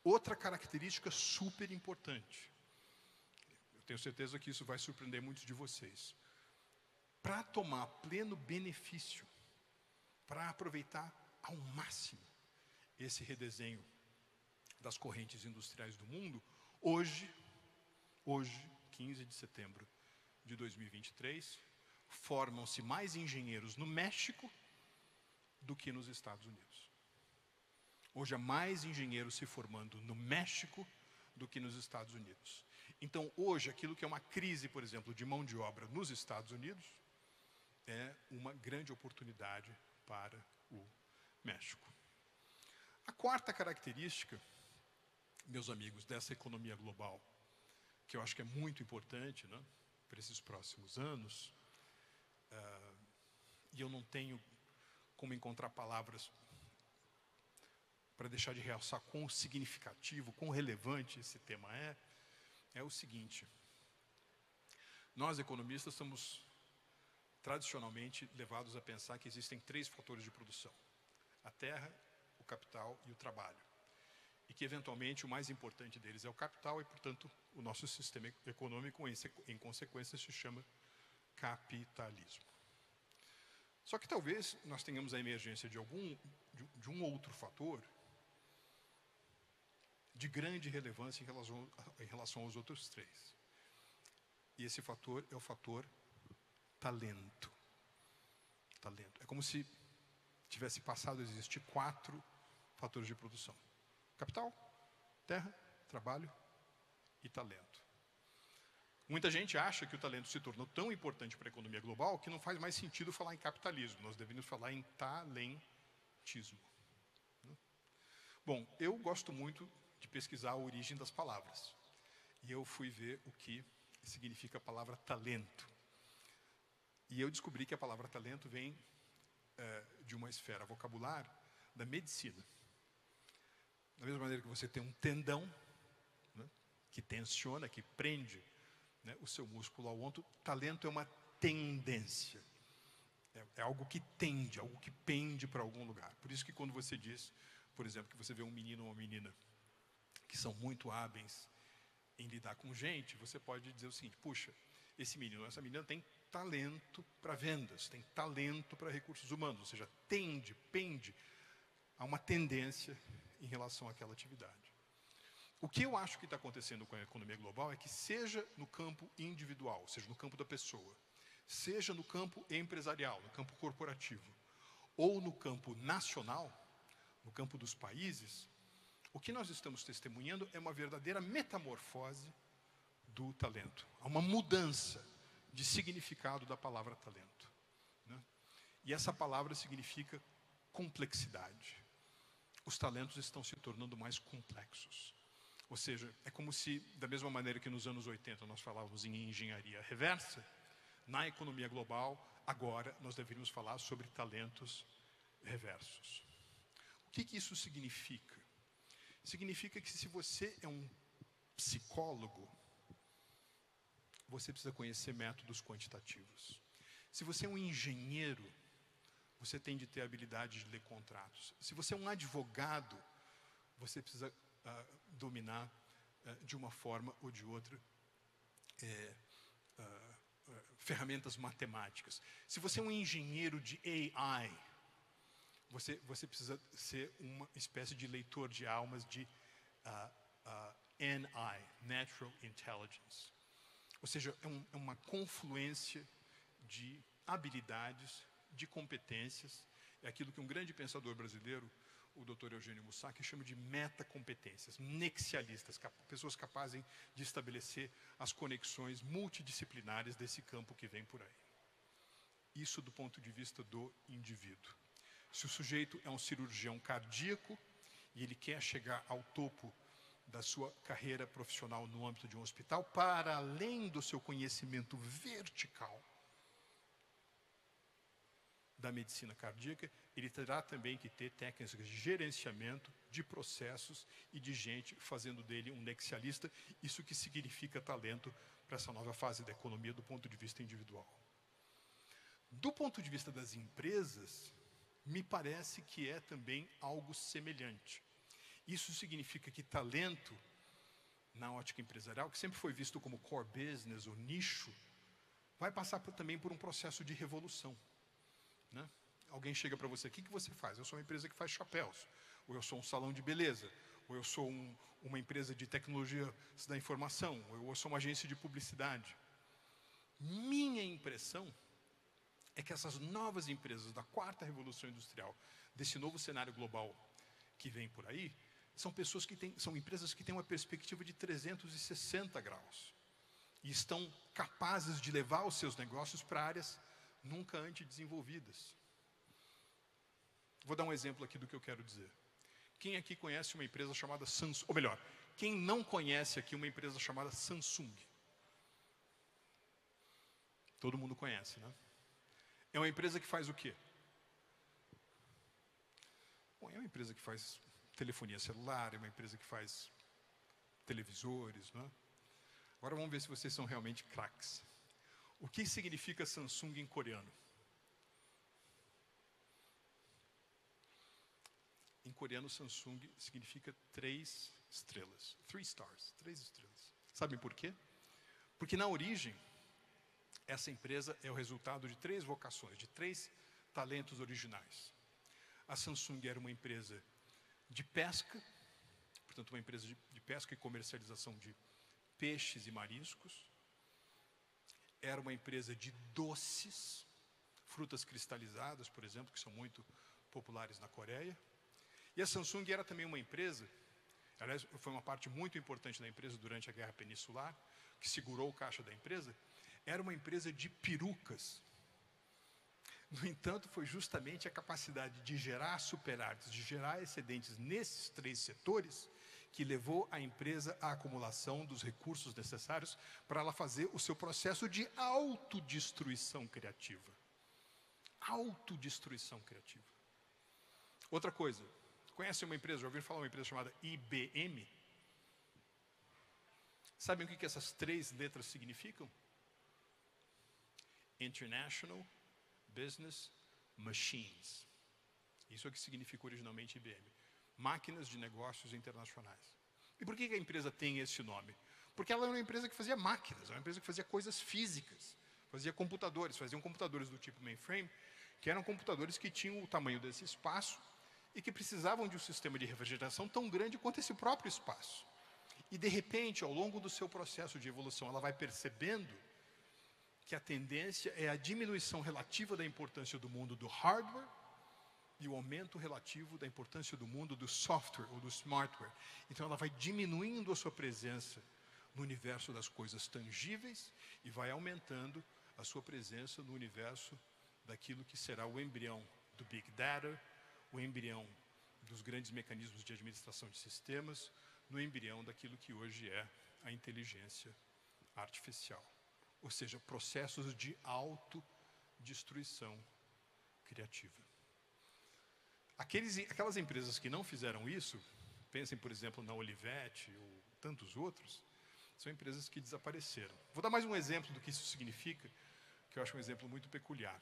Outra característica super importante, eu tenho certeza que isso vai surpreender muitos de vocês. Para tomar pleno benefício, para aproveitar ao máximo esse redesenho das correntes industriais do mundo, hoje, 15 de setembro de 2023, formam-se mais engenheiros no México do que nos Estados Unidos. Hoje há mais engenheiros se formando no México do que nos Estados Unidos. Então, hoje, aquilo que é uma crise, por exemplo, de mão de obra nos Estados Unidos, é uma grande oportunidade para o México. A quarta característica, meus amigos, dessa economia global, que eu acho que é muito importante, né, para esses próximos anos, e eu não tenho como encontrar palavras para deixar de realçar quão significativo, quão relevante esse tema é o seguinte: nós economistas somos tradicionalmente levados a pensar que existem 3 fatores de produção: a terra, o capital e o trabalho. E que, eventualmente, o mais importante deles é o capital e, portanto, o nosso sistema econômico, em consequência, se chama capitalismo. Só que talvez nós tenhamos a emergência de um outro fator de grande relevância em relação aos outros 3. E esse fator é o fator talento. Talento. É como se tivesse passado a existir 4 fatores de produção: capital, terra, trabalho e talento. Muita gente acha que o talento se tornou tão importante para a economia global que não faz mais sentido falar em capitalismo. Nós devemos falar em talentismo. Bom, eu gosto muito de pesquisar a origem das palavras. E eu fui ver o que significa a palavra talento. E eu descobri que a palavra talento vem de uma esfera vocabular da medicina. Da mesma maneira que você tem um tendão, né, que tensiona, que prende, né, o seu músculo ao ombro, talento é uma tendência. É algo que tende, algo que pende para algum lugar. Por isso que quando você diz, por exemplo, que você vê um menino ou uma menina que são muito hábeis em lidar com gente, você pode dizer o seguinte: puxa, esse menino ou essa menina tem talento para vendas, tem talento para recursos humanos, ou seja, pende a uma tendência em relação àquela atividade. O que eu acho que está acontecendo com a economia global é que, seja no campo individual, seja no campo da pessoa, seja no campo empresarial, no campo corporativo, ou no campo nacional, no campo dos países, o que nós estamos testemunhando é uma verdadeira metamorfose do talento. Há uma mudança de significado da palavra talento, né? E essa palavra significa complexidade. Os talentos estão se tornando mais complexos. Ou seja, é como se, da mesma maneira que nos anos 80 nós falávamos em engenharia reversa, na economia global, agora nós deveríamos falar sobre talentos reversos. O que isso significa? Significa que, se você é um psicólogo, você precisa conhecer métodos quantitativos. Se você é um engenheiro, você tem de ter a habilidade de ler contratos. Se você é um advogado, você precisa dominar de uma forma ou de outra ferramentas matemáticas. Se você é um engenheiro de AI, você precisa ser uma espécie de leitor de almas de NI, Natural Intelligence. Ou seja, é uma confluência de habilidades, de competências. É aquilo que um grande pensador brasileiro, o Dr. Eugênio Mussac, chama de metacompetências, nexialistas, pessoas capazes de estabelecer as conexões multidisciplinares desse campo que vem por aí. Isso do ponto de vista do indivíduo. Se o sujeito é um cirurgião cardíaco e ele quer chegar ao topo da sua carreira profissional no âmbito de um hospital, para além do seu conhecimento vertical da medicina cardíaca, ele terá também que ter técnicas de gerenciamento, de processos e de gente fazendo dele um nexialista, isso que significa talento para essa nova fase da economia do ponto de vista individual. Do ponto de vista das empresas, me parece que é também algo semelhante. Isso significa que talento, na ótica empresarial, que sempre foi visto como core business, ou nicho, vai passar também por um processo de revolução. Né? Alguém chega para você, o que você faz? Eu sou uma empresa que faz chapéus, ou eu sou um salão de beleza, ou eu sou uma empresa de tecnologia da informação, ou eu sou uma agência de publicidade. Minha impressão é que essas novas empresas da quarta revolução industrial, desse novo cenário global que vem por aí, são empresas que têm uma perspectiva de 360 graus e estão capazes de levar os seus negócios para áreas nunca antes desenvolvidas. Vou dar um exemplo aqui do que eu quero dizer. Quem aqui conhece uma empresa chamada Samsung? Ou melhor, quem não conhece aqui uma empresa chamada Samsung? Todo mundo conhece, né? É uma empresa que faz o quê? Bom, é uma empresa que faz telefonia celular, é uma empresa que faz televisores, né? Agora vamos ver se vocês são realmente craques. O que significa Samsung em coreano? Em coreano, Samsung significa 3 estrelas. 3 stars, 3 estrelas. Sabem por quê? Porque na origem, essa empresa é o resultado de 3 vocações, de 3 talentos originais. A Samsung era uma empresa de pesca, portanto uma empresa de pesca e comercialização de peixes e mariscos. Era uma empresa de doces, frutas cristalizadas, por exemplo, que são muito populares na Coreia. E a Samsung era também uma empresa, aliás, foi uma parte muito importante da empresa durante a Guerra Peninsular, que segurou o caixa da empresa, era uma empresa de perucas. No entanto, foi justamente a capacidade de gerar superávites, de gerar excedentes nesses 3 setores, que levou a empresa à acumulação dos recursos necessários para ela fazer o seu processo de autodestruição criativa. Autodestruição criativa. Outra coisa, conhecem uma empresa, já ouviram falar de uma empresa chamada IBM? Sabem o que essas 3 letras significam? International Business Machines. Isso é o que significa originalmente IBM. Máquinas de negócios internacionais. E por que a empresa tem esse nome? Porque ela era uma empresa que fazia máquinas, era uma empresa que fazia coisas físicas, faziam computadores do tipo mainframe, que eram computadores que tinham o tamanho desse espaço e que precisavam de um sistema de refrigeração tão grande quanto esse próprio espaço. E de repente, ao longo do seu processo de evolução, ela vai percebendo que a tendência é a diminuição relativa da importância do mundo do hardware e o aumento relativo da importância do mundo do software ou do smartware. Então ela vai diminuindo a sua presença no universo das coisas tangíveis e vai aumentando a sua presença no universo daquilo que será o embrião do Big Data, o embrião dos grandes mecanismos de administração de sistemas, no embrião daquilo que hoje é a inteligência artificial. Ou seja, processos de autodestruição criativa. Aquelas empresas que não fizeram isso, pensem, por exemplo, na Olivetti ou tantos outros, são empresas que desapareceram. Vou dar mais um exemplo do que isso significa, que eu acho um exemplo muito peculiar.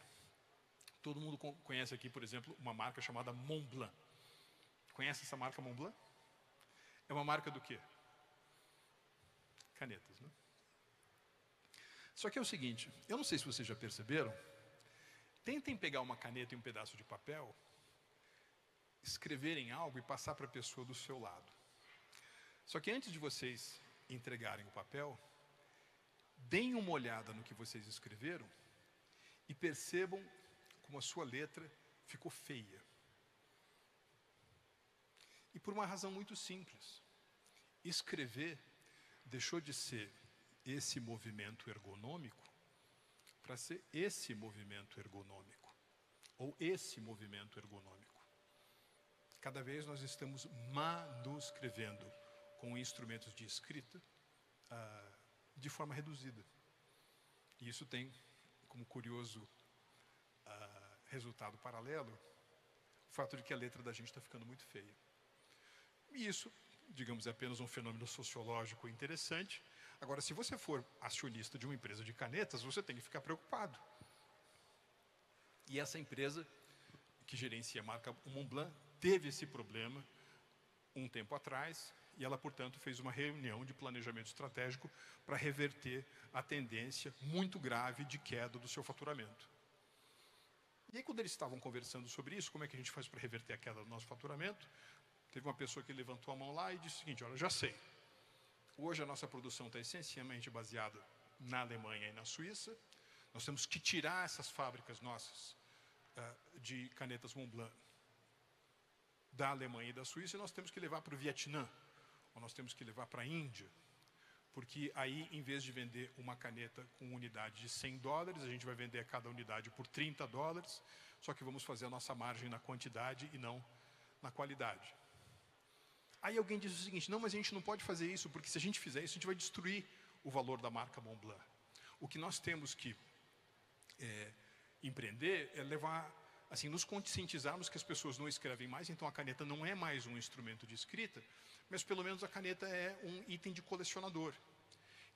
Todo mundo conhece aqui, por exemplo, uma marca chamada Montblanc. Conhece essa marca Montblanc? É uma marca do quê? Canetas, né? Só que é o seguinte, eu não sei se vocês já perceberam, tentem pegar uma caneta e um pedaço de papel, escreverem algo e passar para a pessoa do seu lado. Só que antes de vocês entregarem o papel, deem uma olhada no que vocês escreveram e percebam como a sua letra ficou feia. E por uma razão muito simples. Escrever deixou de ser esse movimento ergonômico para ser esse movimento ergonômico, ou esse movimento ergonômico. Cada vez nós estamos manuscrevendo, com instrumentos de escrita de forma reduzida. E isso tem como curioso resultado paralelo o fato de que a letra da gente está ficando muito feia. E isso, digamos, é apenas um fenômeno sociológico interessante. Agora, se você for acionista de uma empresa de canetas, você tem que ficar preocupado. E essa empresa que gerencia a marca Montblanc teve esse problema um tempo atrás, e ela, portanto, fez uma reunião de planejamento estratégico para reverter a tendência muito grave de queda do seu faturamento. E aí, quando eles estavam conversando sobre isso, como é que a gente faz para reverter a queda do nosso faturamento, teve uma pessoa que levantou a mão lá e disse o seguinte: olha, já sei. Hoje a nossa produção está essencialmente baseada na Alemanha e na Suíça. Nós temos que tirar essas fábricas nossas de canetas Montblanc da Alemanha e da Suíça, e nós temos que levar para o Vietnã, ou nós temos que levar para a Índia, porque aí, em vez de vender uma caneta com unidade de $100, a gente vai vender cada unidade por $30, só que vamos fazer a nossa margem na quantidade e não na qualidade. Aí alguém diz o seguinte: não, mas a gente não pode fazer isso, porque se a gente fizer isso, a gente vai destruir o valor da marca Montblanc. O que nós temos que empreender é levar, assim, nos conscientizarmos que as pessoas não escrevem mais, então a caneta não é mais um instrumento de escrita, mas pelo menos a caneta é um item de colecionador.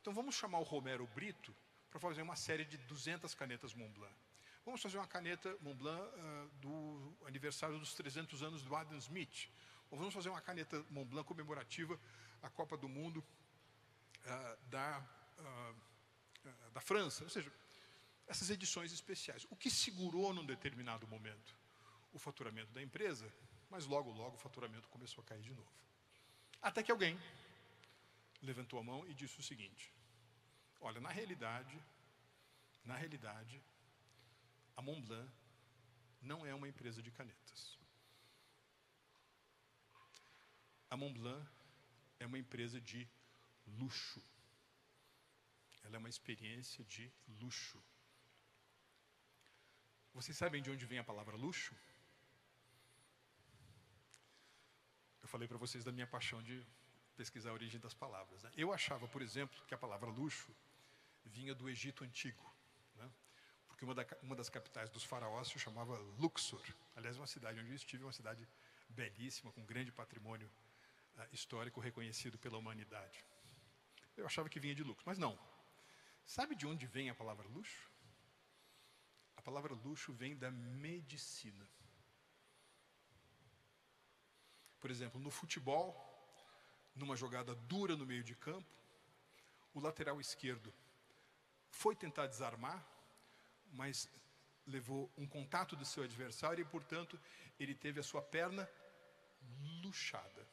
Então vamos chamar o Romero Brito para fazer uma série de 200 canetas Montblanc. Vamos fazer uma caneta Montblanc do aniversário dos 300 anos do Adam Smith. Ou vamos fazer uma caneta Montblanc comemorativa à Copa do Mundo da França. Ou seja, essas edições especiais. O que segurou num determinado momento o faturamento da empresa, mas logo, logo o faturamento começou a cair de novo. Até que alguém levantou a mão e disse o seguinte: olha, na realidade, a Montblanc não é uma empresa de canetas. A Montblanc é uma empresa de luxo. Ela é uma experiência de luxo. Vocês sabem de onde vem a palavra luxo? Eu falei para vocês da minha paixão de pesquisar a origem das palavras, né? Eu achava, por exemplo, que a palavra luxo vinha do Egito Antigo, né? Porque uma das capitais dos faraós se chamava Luxor. Aliás, uma cidade onde eu estive, uma cidade belíssima, com grande patrimônio histórico reconhecido pela humanidade. Eu achava que vinha de luxo, mas não. Sabe de onde vem a palavra luxo? A palavra luxo vem da medicina. Por exemplo, no futebol, numa jogada dura no meio de campo, o lateral esquerdo foi tentar desarmar, mas levou um contato do seu adversário e, portanto, ele teve a sua perna luxada.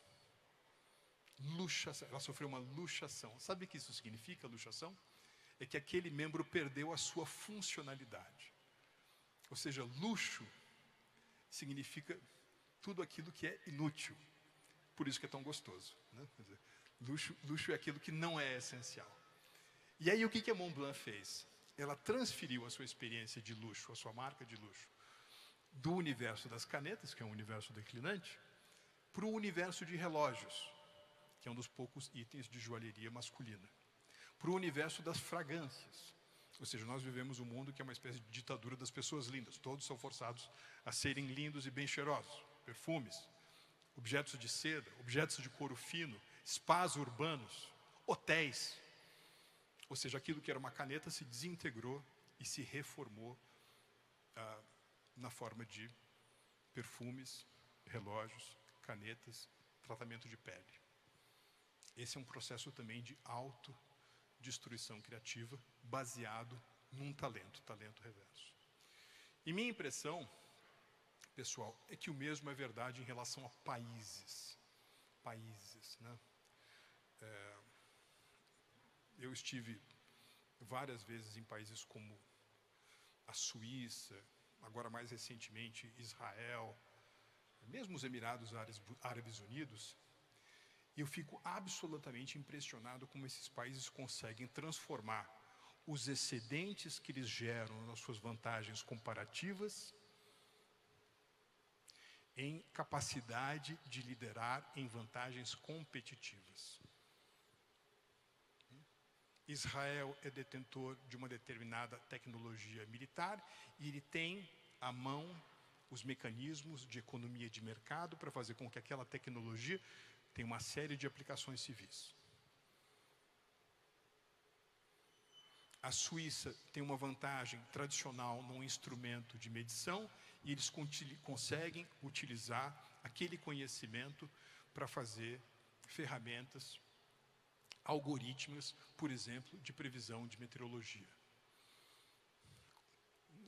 Luxação, ela sofreu uma luxação. Sabe o que isso significa, luxação? É que aquele membro perdeu a sua funcionalidade. Ou seja, luxo significa tudo aquilo que é inútil. Por isso que é tão gostoso, né? Quer dizer, luxo é aquilo que não é essencial. E aí o que a Montblanc fez? Ela transferiu a sua experiência de luxo, a sua marca de luxo, do universo das canetas, que é um universo declinante, para o universo de relógios, que é um dos poucos itens de joalheria masculina, para o universo das fragrâncias. Ou seja, nós vivemos um mundo que é uma espécie de ditadura das pessoas lindas. Todos são forçados a serem lindos e bem cheirosos. Perfumes, objetos de seda, objetos de couro fino, spas urbanos, hotéis. Ou seja, aquilo que era uma caneta se desintegrou e se reformou na forma de perfumes, relógios, canetas, tratamento de pele. Esse é um processo também de autodestruição criativa baseado num talento reverso. E minha impressão, pessoal, é que o mesmo é verdade em relação a países, né? Eu estive várias vezes em países como a Suíça, agora mais recentemente Israel, mesmo os Emirados Árabes Unidos, e eu fico absolutamente impressionado como esses países conseguem transformar os excedentes que eles geram nas suas vantagens comparativas em capacidade de liderar em vantagens competitivas. Israel é detentor de uma determinada tecnologia militar e ele tem à mão os mecanismos de economia de mercado para fazer com que aquela tecnologia tenha uma série de aplicações civis. A Suíça tem uma vantagem tradicional num instrumento de medição e eles conseguem utilizar aquele conhecimento para fazer ferramentas algorítmicas, por exemplo, de previsão de meteorologia.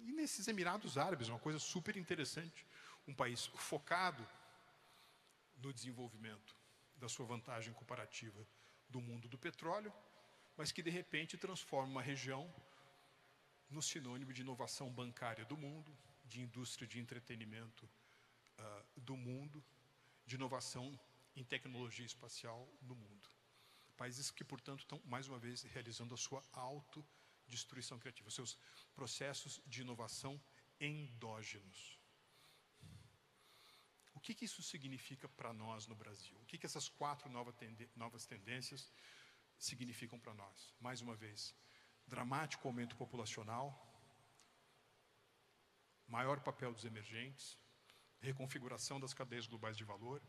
E nesses Emirados Árabes, uma coisa super interessante, um país focado no desenvolvimento da sua vantagem comparativa do mundo do petróleo, mas que de repente transforma uma região no sinônimo de inovação bancária do mundo, de indústria de entretenimento do mundo, de inovação em tecnologia espacial no mundo. Países que, portanto, estão, mais uma vez, realizando a sua autodestruição criativa, os seus processos de inovação endógenos. O que isso significa para nós no Brasil? O que essas 4 novas tendências significam para nós? Mais uma vez, dramático aumento populacional, maior papel dos emergentes, reconfiguração das cadeias globais de valor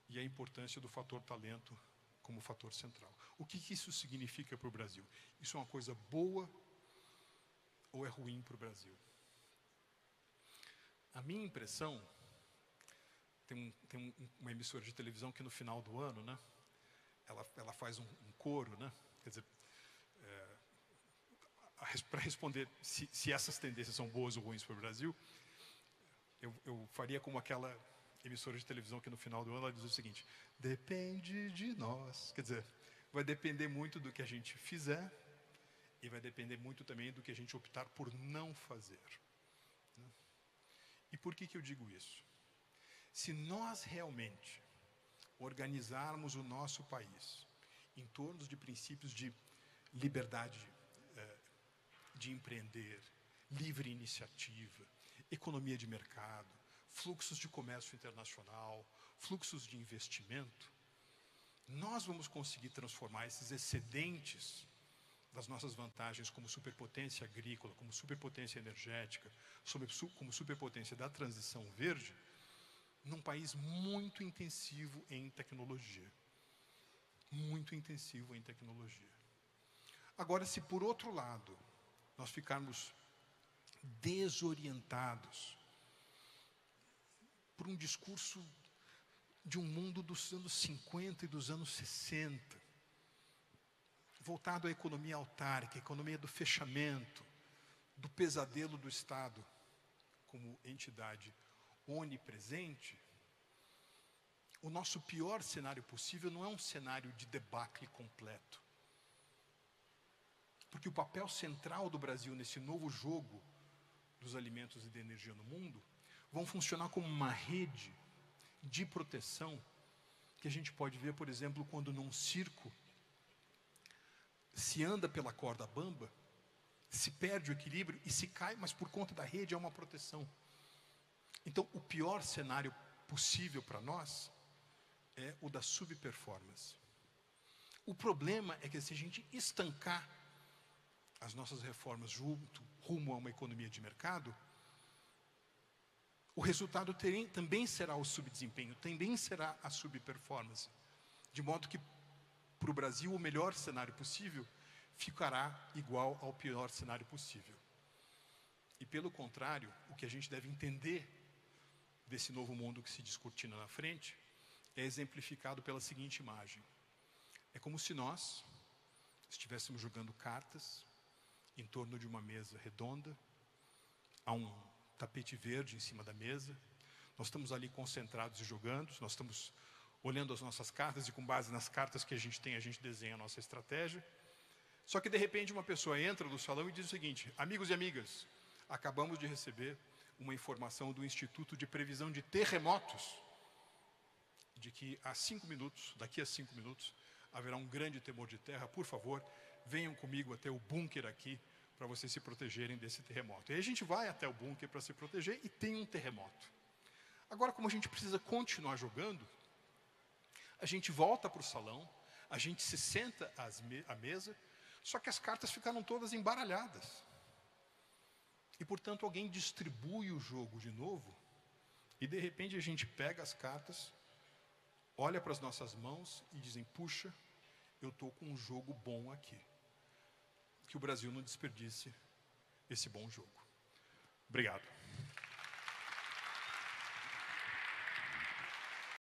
e a importância do fator talento como fator central. O que isso significa para o Brasil? Isso é uma coisa boa ou é ruim para o Brasil? A minha impressão, tem uma emissora de televisão que no final do ano, né, ela faz um coro, né, quer dizer, para responder se essas tendências são boas ou ruins para o Brasil, eu faria como aquela emissora de televisão que no final do ano ela diz o seguinte: depende de nós. Quer dizer, vai depender muito do que a gente fizer e vai depender muito também do que a gente optar por não fazer. E por que eu digo isso? Se nós realmente organizarmos o nosso país em torno de princípios de liberdade de empreender, livre iniciativa, economia de mercado, fluxos de comércio internacional, fluxos de investimento, nós vamos conseguir transformar esses excedentes das nossas vantagens como superpotência agrícola, como superpotência energética, como superpotência da transição verde, num país muito intensivo em tecnologia. Muito intensivo em tecnologia. Agora, se por outro lado, nós ficarmos desorientados por um discurso de um mundo dos anos 50 e dos anos 60, voltado à economia autárquica, à economia do fechamento, do pesadelo do Estado como entidade onipresente, o nosso pior cenário possível não é um cenário de debacle completo. Porque o papel central do Brasil nesse novo jogo dos alimentos e da energia no mundo vão funcionar como uma rede de proteção que a gente pode ver, por exemplo, quando num circo se anda pela corda bamba, se perde o equilíbrio e se cai, mas por conta da rede é uma proteção. Então, o pior cenário possível para nós é o da subperformance. O problema é que se a gente estancar as nossas reformas rumo a uma economia de mercado, o resultado também será o subdesempenho, também será a subperformance. De modo que, para o Brasil, o melhor cenário possível ficará igual ao pior cenário possível. E, pelo contrário, o que a gente deve entender desse novo mundo que se descortina na frente é exemplificado pela seguinte imagem. É como se nós estivéssemos jogando cartas em torno de uma mesa redonda, há um tapete verde em cima da mesa, nós estamos ali concentrados e jogando, nós estamos olhando as nossas cartas e com base nas cartas que a gente tem, a gente desenha a nossa estratégia. Só que de repente uma pessoa entra no salão e diz o seguinte: amigos e amigas, acabamos de receber uma informação do Instituto de Previsão de Terremotos, de que daqui a 5 minutos, haverá um grande temor de terra. Por favor, venham comigo até o bunker aqui, para vocês se protegerem desse terremoto. E aí a gente vai até o bunker para se proteger e tem um terremoto. Agora, como a gente precisa continuar jogando, a gente volta para o salão, a gente se senta à mesa, só que as cartas ficaram todas embaralhadas. E, portanto, alguém distribui o jogo de novo, e de repente a gente pega as cartas, olha para as nossas mãos e dizem, puxa, eu estou com um jogo bom aqui. Que o Brasil não desperdice esse bom jogo. Obrigado.